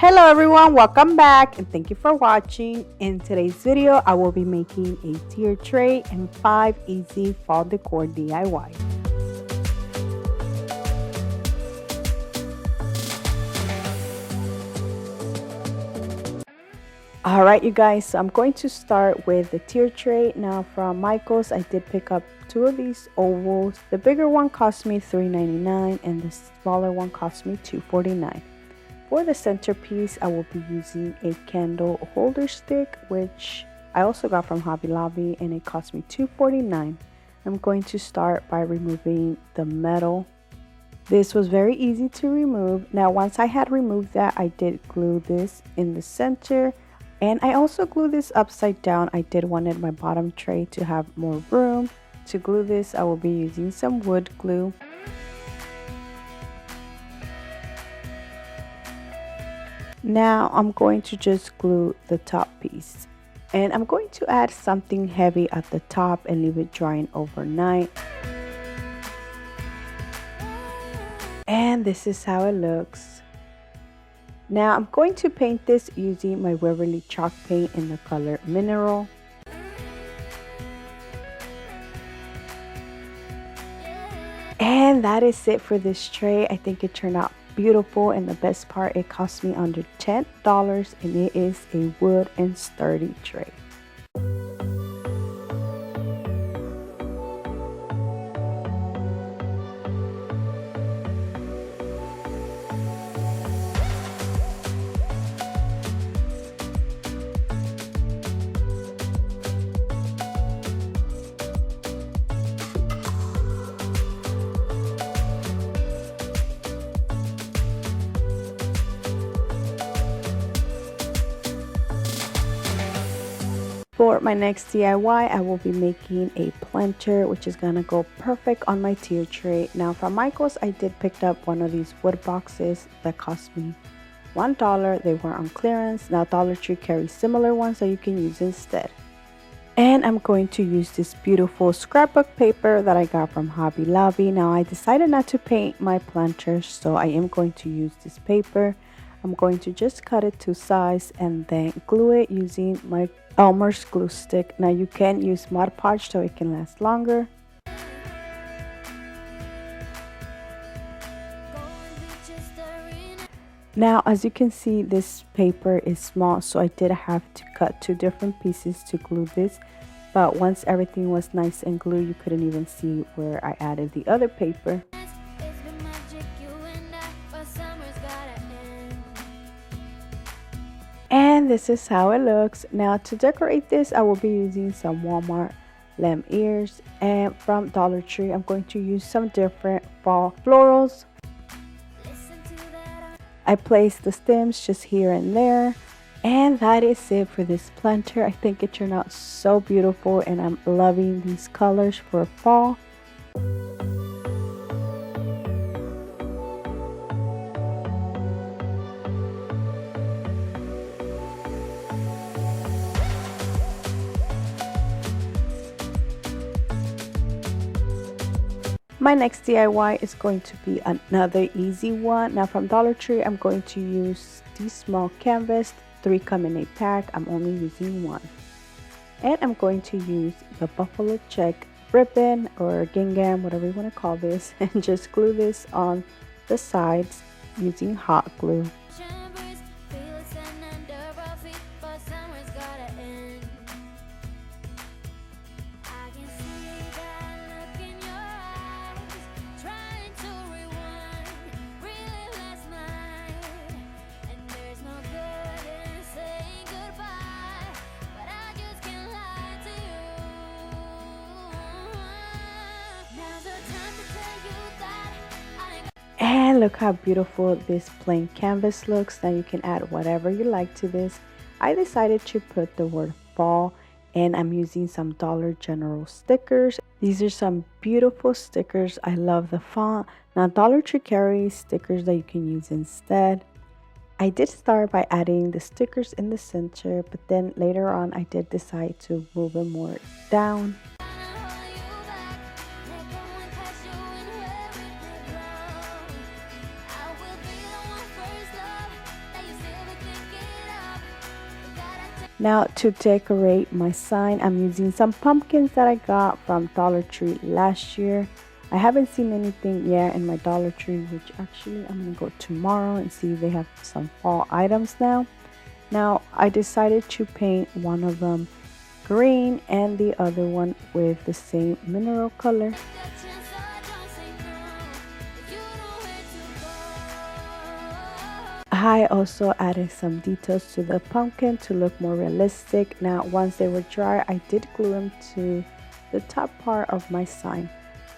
Hello everyone, welcome back and thank you for watching. In today's video, I will be making a tier tray and 5 easy fall decor DIYs. Alright you guys, so I'm going to start with the tier tray. Now from Michael's, I did pick up 2 of these ovals. The bigger one cost me $3.99 and the smaller one cost me $2.49. For the centerpiece, I will be using a candle holder stick, which I also got from Hobby Lobby, and it cost me $2.49. I'm going to start by removing the metal. This was very easy to remove. Now, once I had removed that, I did glue this in the center, and I also glued this upside down. I did wanted my bottom tray to have more room. To glue this, I will be using some wood glue. Now I'm going to just glue the top piece, and I'm going to add something heavy at the top and leave it drying overnight. And this is how it looks. Now I'm going to paint this using my Waverly chalk paint in the color Mineral. And that is it for this tray. I think it turned out beautiful, and the best part, it cost me under $10 and it is a wood and sturdy tray. For my next DIY, I will be making a planter, which is gonna go perfect on my tier tray. Now from Michael's, I did pick up one of these wood boxes that cost me $1. They were on clearance. Now Dollar Tree carries similar ones that you can use instead. And I'm going to use this beautiful scrapbook paper that I got from Hobby Lobby. Now I decided not to paint my planter, so I am going to use this paper. I'm going to just cut it to size and then glue it using my Elmer's glue stick. Now you can use Mod Podge so it can last longer. Now as you can see, this paper is small, so I did have to cut 2 different pieces to glue this. But once everything was nice and glued, you couldn't even see where I added the other paper. And this is how it looks. Now to decorate this, I will be using some Walmart lamb ears, and from Dollar Tree I'm going to use some different fall florals. I placed the stems just here and there, and that is it for this planter. I think it turned out so beautiful, and I'm loving these colors for fall. My next DIY is going to be another easy one. Now from Dollar Tree, I'm going to use these small canvas. 3 come in a pack. I'm only using 1. And I'm going to use the buffalo check ribbon or gingham, whatever you want to call this, and just glue this on the sides using hot glue. And look how beautiful this plain canvas looks. Now you can add whatever you like to this. I decided to put the word fall, and I'm using some Dollar General stickers. These are some beautiful stickers. I love the font. Now Dollar Tree carries stickers that you can use instead. I did start by adding the stickers in the center, but then later on I did decide to move them more down. Now to decorate my sign, I'm using some pumpkins that I got from Dollar Tree last year. I haven't seen anything yet in my Dollar Tree, which actually I'm going to go tomorrow and see if they have some fall items now. Now I decided to paint one of them green and the other one with the same mineral color. I also added some details to the pumpkin to look more realistic. Now once they were dry, I did glue them to the top part of my sign.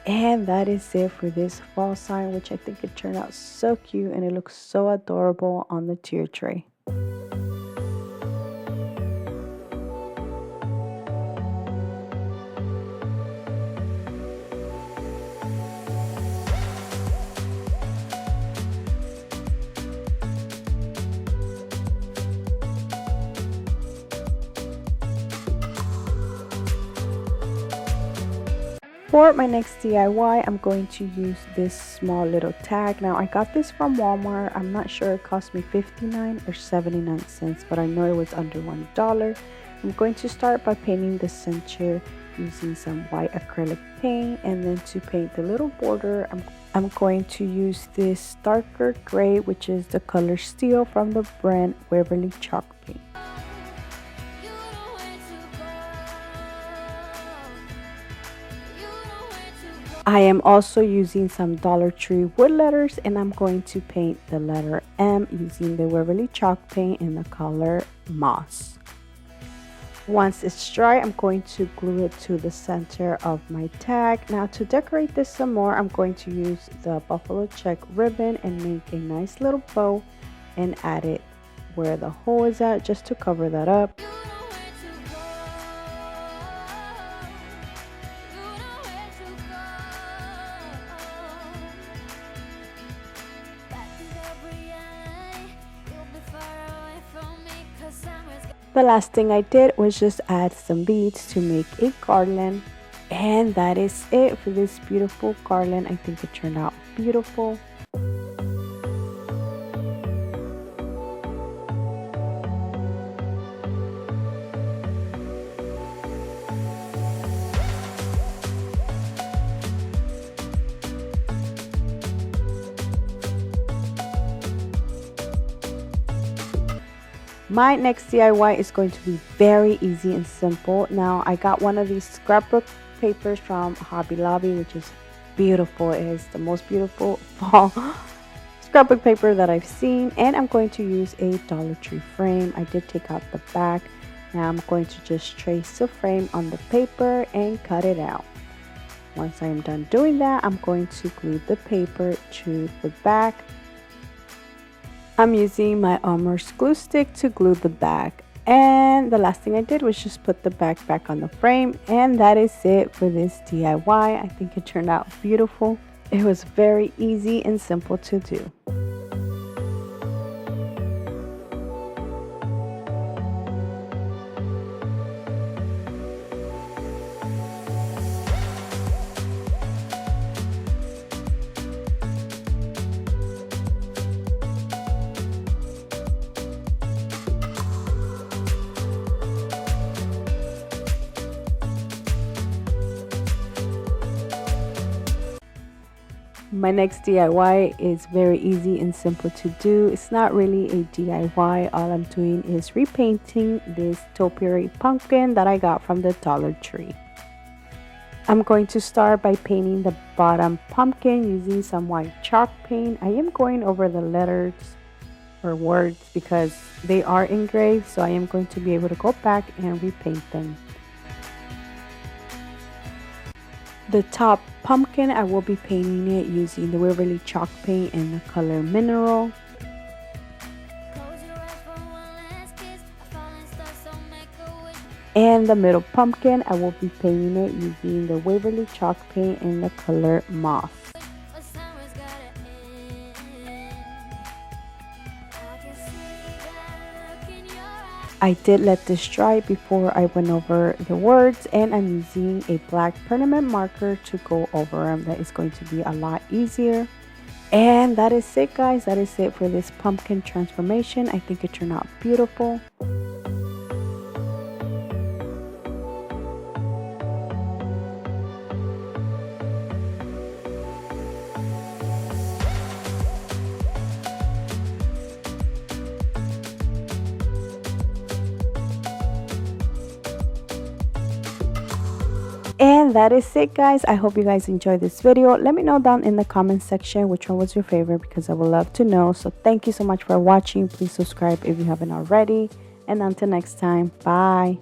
And that is it for this fall sign, which I think it turned out so cute and it looks so adorable on the tier tray. For my next DIY, I'm going to use this small little tag. Now I got this from Walmart. I'm not sure, it cost me 59 or 79 cents, but I know it was under $1. I'm going to start by painting the center using some white acrylic paint, and then to paint the little border, I'm going to use this darker gray, which is the color Steel from the brand Waverly Chalk Paint. I am also using some Dollar Tree wood letters, and I'm going to paint the letter M using the Waverly Chalk Paint in the color Moss. Once it's dry, I'm going to glue it to the center of my tag. Now to decorate this some more, I'm going to use the buffalo check ribbon and make a nice little bow and add it where the hole is at, just to cover that up. The last thing I did was just add some beads to make a garland, and that is it for this beautiful garland. I think it turned out beautiful. My next DIY is going to be very easy and simple. Now I got one of these scrapbook papers from Hobby Lobby, which is beautiful. It is the most beautiful fall scrapbook paper that I've seen, and I'm going to use a Dollar Tree frame. I did take out the back. Now I'm going to just trace the frame on the paper and cut it out. Once I am done doing that, I'm going to glue the paper to the back. I'm using my Elmer's glue stick to glue the back, and the last thing I did was just put the back on the frame, and that is it for this DIY. I think it turned out beautiful. It was very easy and simple to do. My next DIY is very easy and simple to do. It's not really a DIY. All I'm doing is repainting this topiary pumpkin that I got from the Dollar Tree. I'm going to start by painting the bottom pumpkin using some white chalk paint. I am going over the letters or words because they are engraved, so I am going to be able to go back and repaint them. The top pumpkin, I will be painting it using the Waverly Chalk Paint in the color Mineral. And the middle pumpkin, I will be painting it using the Waverly Chalk Paint in the color Moss. I did let this dry before I went over the words, and I'm using a black permanent marker to go over them. That is going to be a lot easier. And that is it, guys. That is it for this pumpkin transformation. I think it turned out beautiful. And that is it, guys. I hope you guys enjoyed this video. Let me know down in the comment section which one was your favorite, because I would love to know. So thank you so much for watching. Please subscribe if you haven't already, and until next time, bye.